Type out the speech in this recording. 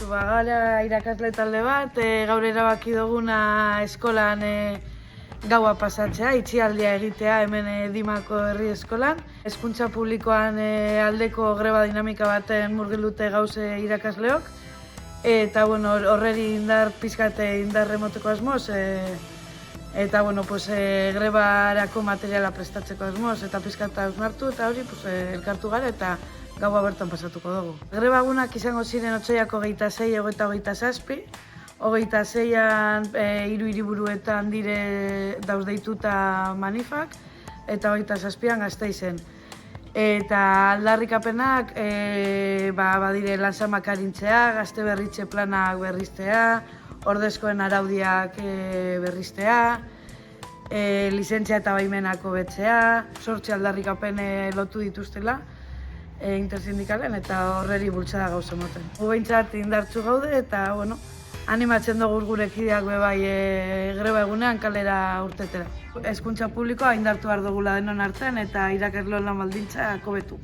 Gara irakasle talde bat, gaur erabaki duguna eskolan gaua pasatzea, itxialdia egitea hemen Dimako herri eskolan. Hezkuntza publikoan aldeko greba dinamika baten murgildute gauze irakasleok. Eta horreri indar emoteko asmoz, eta grebarako materiala prestatzeko asmoz, eta pizkata hausnartu, eta hori elkartu gara eta gaua bertan pasatuko dugu. Greba egunak izango ziren otsailako 26, 27. 26an 3 hiriburuetan dauz deituta manifak, eta 27an Gasteizen. Eta aldarrikapenak badire lanzamak arintzea, gazte berritze planak berriztea, ordezkoen araudiak berriztea, lizentzia eta baimenak hobetzea, 8 aldarrikapen lotu dituztela intersindikalen eta horreri bultzada gauza moten. Gu behintzat indartsu gaude eta animatzen dugu gure kideak bebai greba egunean kalera urtetera. Hezkuntza publikoa indartu behar dugula denon artean eta irakasleon lan baldintzak hobetu.